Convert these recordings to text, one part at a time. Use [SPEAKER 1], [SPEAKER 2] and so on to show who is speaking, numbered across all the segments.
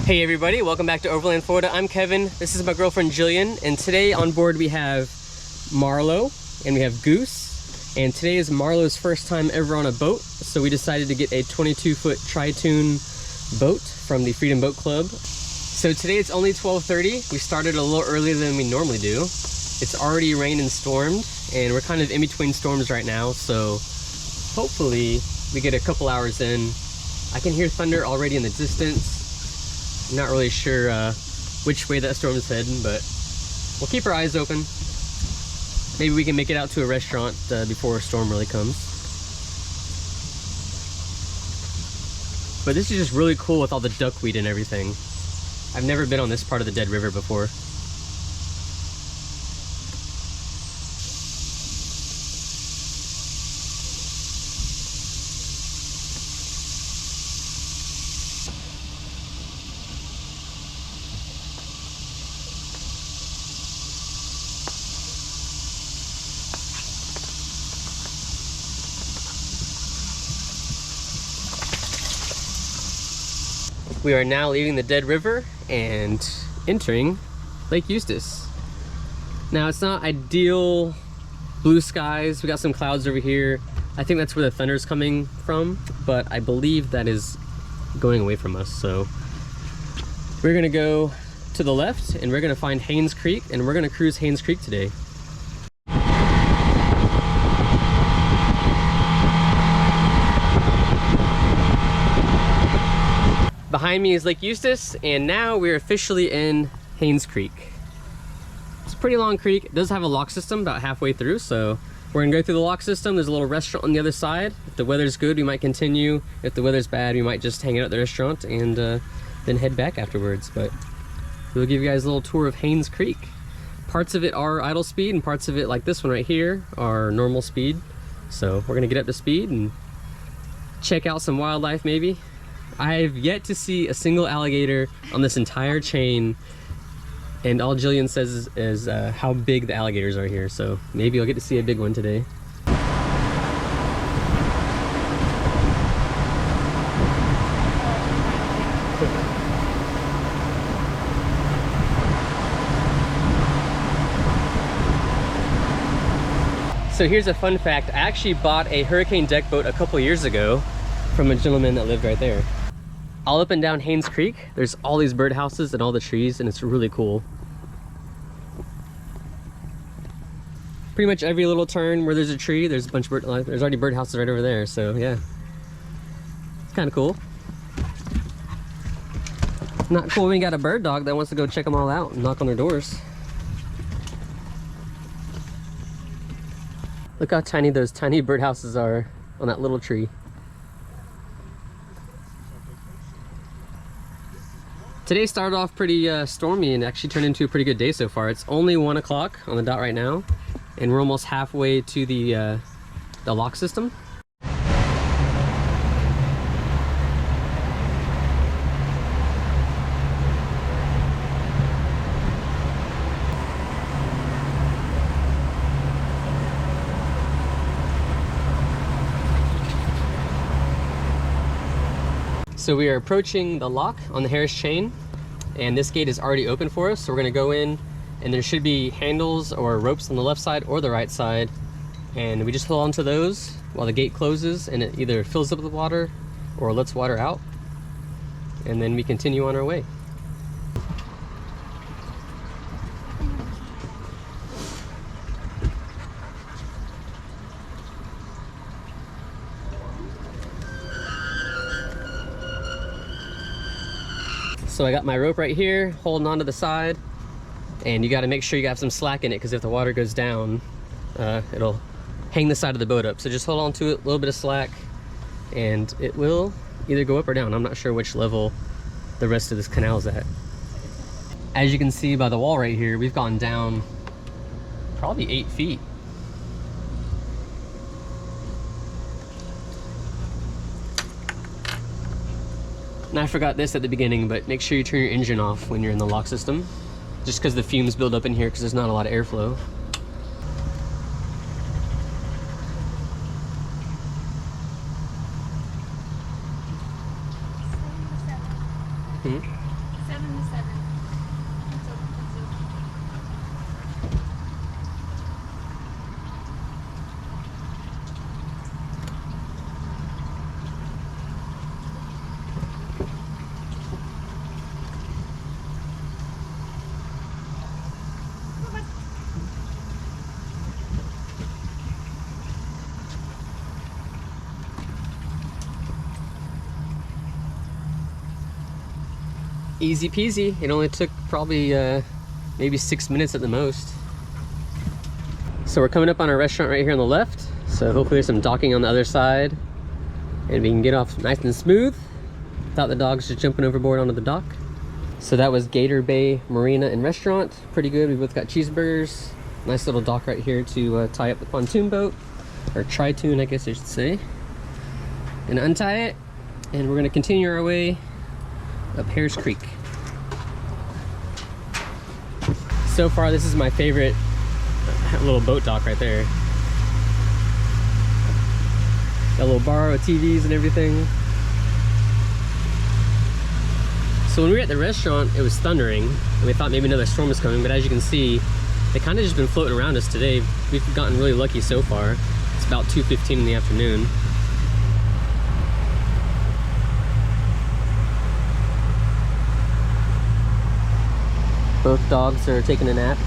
[SPEAKER 1] Hey everybody, welcome back to Overland, Florida. I'm Kevin, this is my girlfriend Jillian, and today on board we have Marlowe and we have Goose. And today is Marlowe's first time ever on a boat, so we decided to get a 22-foot tri-tune boat from the Freedom Boat Club. So today it's only 12:30. We started a little earlier than we normally do. It's already rained and stormed, and we're kind of in between storms right now, so hopefully we get a couple hours in. I can hear thunder already in the distance. I'm not really sure which way that storm is heading, but we'll keep our eyes open. Maybe we can make it out to a restaurant before a storm really comes. But this is just really cool with all the duckweed and everything. I've never been on this part of the Dead River before. We are now leaving the Dead River and entering Lake Eustis. Now it's not ideal blue skies. We got some clouds over here. I think that's where the thunder's coming from, but I believe that is going away from us. So we're gonna go to the left and we're gonna find Haines Creek, and we're gonna cruise Haines Creek today. Behind me is Lake Eustis, and now we're officially in Haines Creek. It's a pretty long creek. It does have a lock system about halfway through, so we're gonna go through the lock system. There's a little restaurant on the other side. If the weather's good, we might continue. If the weather's bad, we might just hang out at the restaurant and then head back afterwards. But we'll give you guys a little tour of Haines Creek. Parts of it are idle speed, and parts of it, like this one right here, are normal speed. So we're gonna get up to speed and check out some wildlife maybe. I've yet to see a single alligator on this entire chain, and all Jillian says is how big the alligators are here, so maybe I'll get to see a big one today. So here's a fun fact. I actually bought a hurricane deck boat a couple years ago from a gentleman that lived right there. All up and down Haines Creek, there's all these birdhouses and all the trees, and it's really cool. Pretty much every little turn where there's a tree, there's a bunch of there's already birdhouses right over there, so yeah. It's kind of cool. Not cool when you got a bird dog that wants to go check them all out and knock on their doors. Look how tiny those tiny birdhouses are on that little tree. Today started off pretty stormy and actually turned into a pretty good day so far. It's only 1 o'clock on the dot right now, and we're almost halfway to the lock system. So we are approaching the lock on the Harris chain, and this gate is already open for us. So we're gonna go in, and there should be handles or ropes on the left side or the right side. And we just hold on to those while the gate closes, and it either fills up with water or lets water out. And then we continue on our way. So I got my rope right here, holding onto the side, and you got to make sure you got some slack in it, because if the water goes down, it'll hang the side of the boat up. So just hold on to it, a little bit of slack, and it will either go up or down. I'm not sure which level the rest of this canal is at. As you can see by the wall right here, we've gone down probably 8 feet. And I forgot this at the beginning, but make sure you turn your engine off when you're in the lock system, just because the fumes build up in here because there's not a lot of airflow.
[SPEAKER 2] 7 to 7. It's open till 2.
[SPEAKER 1] Easy peasy. It only took probably maybe 6 minutes at the most. So we're coming up on our restaurant right here on the left. So hopefully there's some docking on the other side and we can get off nice and smooth without the dogs just jumping overboard onto the dock. So that was Gator Bay Marina and Restaurant. Pretty good. We both got cheeseburgers. Nice little dock right here to tie up the pontoon boat, or tri-toon I guess I should say, and untie it. And we're gonna continue our way up Haines Creek. So far, this is my favorite little boat dock right there. Got a little bar with TVs and everything. So when we were at the restaurant, it was thundering, and we thought maybe another storm was coming, but as you can see, they kind of just been floating around us today. We've gotten really lucky so far. It's about 2:15 in the afternoon. Both dogs are taking a nap.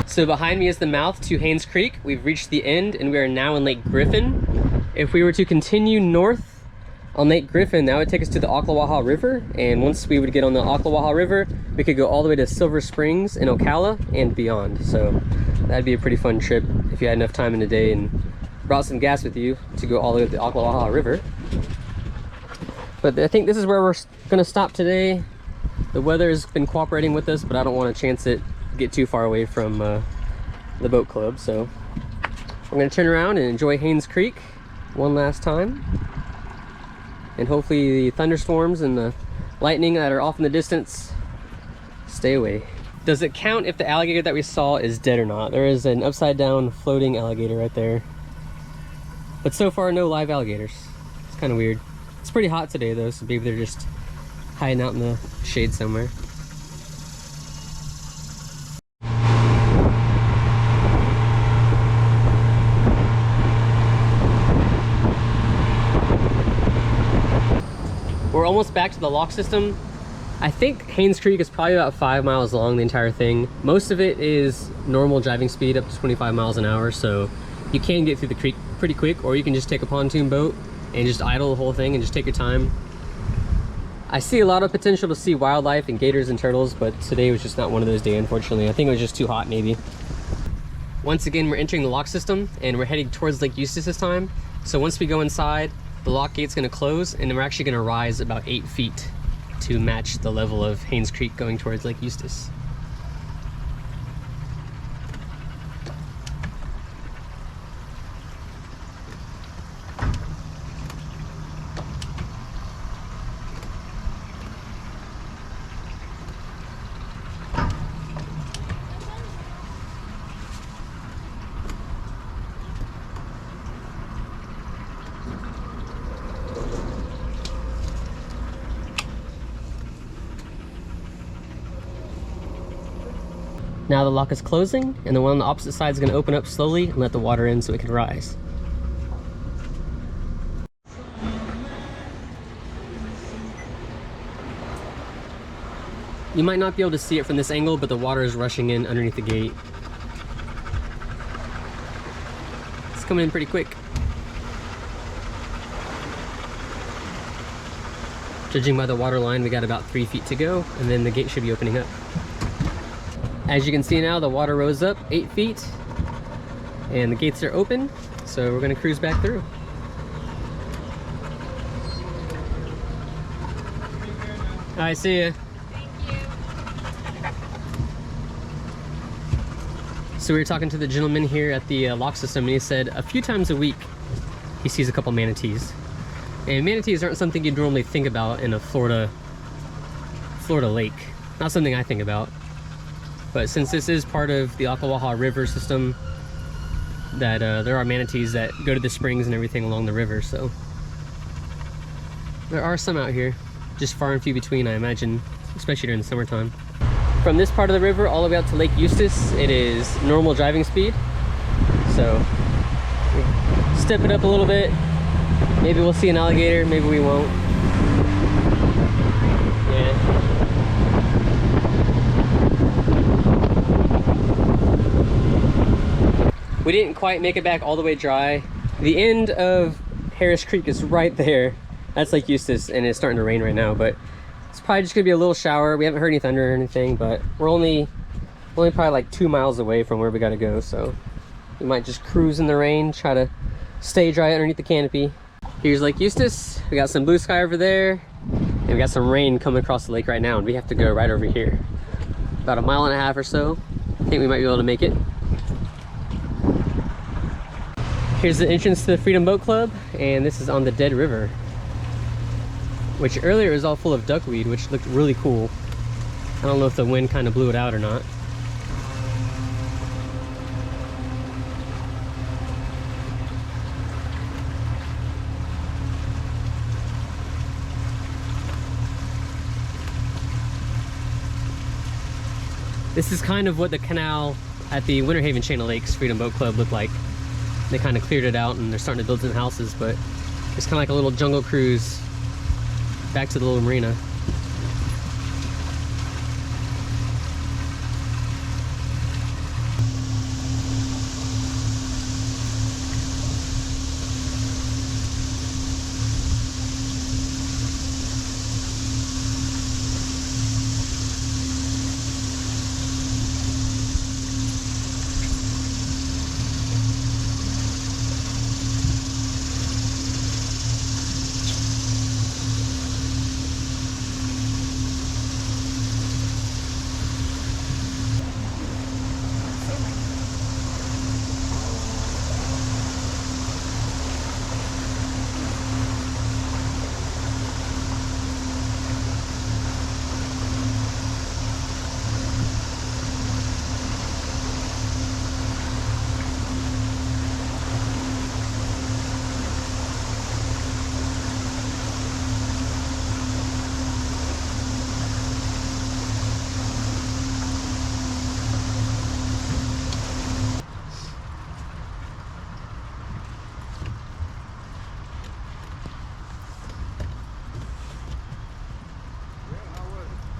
[SPEAKER 1] So behind me is the mouth to Haines Creek. We've reached the end and we are now in Lake Griffin. If we were to continue north on Lake Griffin, that would take us to the Ocklawaha River. And once we would get on the Ocklawaha River, we could go all the way to Silver Springs in Ocala and beyond. So that'd be a pretty fun trip if you had enough time in the day and brought some gas with you to go all the way to the Ocklawaha River. But I think this is where we're gonna stop today. The weather has been cooperating with us, but I don't want to chance it get too far away from the boat club. So I'm going to turn around and enjoy Haines Creek one last time, and hopefully the thunderstorms and the lightning that are off in the distance stay away. Does it count if the alligator that we saw is dead or not? There is an upside down floating alligator right there, but so far no live alligators. It's kind of weird. It's pretty hot today though, so maybe they're just hiding out in the shade somewhere. We're almost back to the lock system. I think Haines Creek is probably about 5 miles long, the entire thing. Most of it is normal driving speed up to 25 miles an hour, so you can get through the creek pretty quick, or you can just take a pontoon boat and just idle the whole thing and just take your time. I see a lot of potential to see wildlife and gators and turtles, but today was just not one of those days, unfortunately. I think it was just too hot, maybe. Once again, we're entering the lock system and we're heading towards Lake Eustis this time. So once we go inside, the lock gate's gonna close and then we're actually gonna rise about 8 feet to match the level of Haines Creek going towards Lake Eustis. Now the lock is closing, and the one on the opposite side is going to open up slowly and let the water in so it can rise. You might not be able to see it from this angle, but the water is rushing in underneath the gate. It's coming in pretty quick. Judging by the water line, we got about 3 feet to go, and then the gate should be opening up. As you can see now, the water rose up 8 feet, and the gates are open, so we're gonna cruise back through. All right, see ya. So we were talking to the gentleman here at the lock system, and he said a few times a week he sees a couple manatees. And manatees aren't something you'd normally think about in a Florida lake. Not something I think about. But since this is part of the Ocklawaha River system, that there are manatees that go to the springs and everything along the river, so there are some out here, just far and few between, I imagine, especially during the summertime. From this part of the river all the way out to Lake Eustis, it is normal driving speed. So step it up a little bit. Maybe we'll see an alligator, maybe we won't. Yeah. We didn't quite make it back all the way dry. The end of Haines Creek is right there. That's Lake Eustis, and it's starting to rain right now, but it's probably just gonna be a little shower. We haven't heard any thunder or anything, but we're only probably like 2 miles away from where we gotta go, so we might just cruise in the rain, try to stay dry underneath the canopy. Here's Lake Eustis. We got some blue sky over there, and we got some rain coming across the lake right now, and we have to go right over here. About 1.5 miles or so. I think we might be able to make it. Here's the entrance to the Freedom Boat Club, and this is on the Dead River, which earlier was all full of duckweed, which looked really cool. I don't know if the wind kind of blew it out or not. This is kind of what the canal at the Winter Haven Chain of Lakes Freedom Boat Club looked like. They kind of cleared it out and they're starting to build some houses, but it's kind of like a little jungle cruise back to the little marina.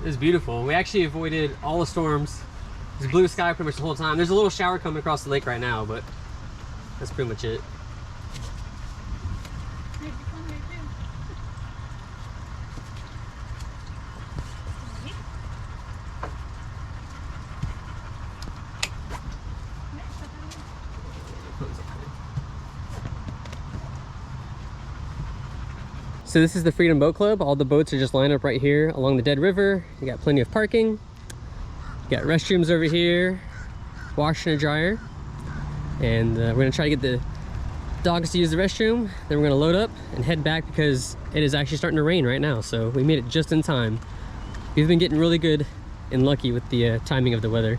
[SPEAKER 1] It was beautiful. We actually avoided all the storms. There's blue sky pretty much the whole time. There's a little shower coming across the lake right now, but that's pretty much it. So this is the Freedom Boat Club. All the boats are just lined up right here along the Dead River. You got plenty of parking. You got restrooms over here, washer and dryer. And we're gonna try to get the dogs to use the restroom. Then we're gonna load up and head back because it is actually starting to rain right now. So we made it just in time. We've been getting really good and lucky with the timing of the weather.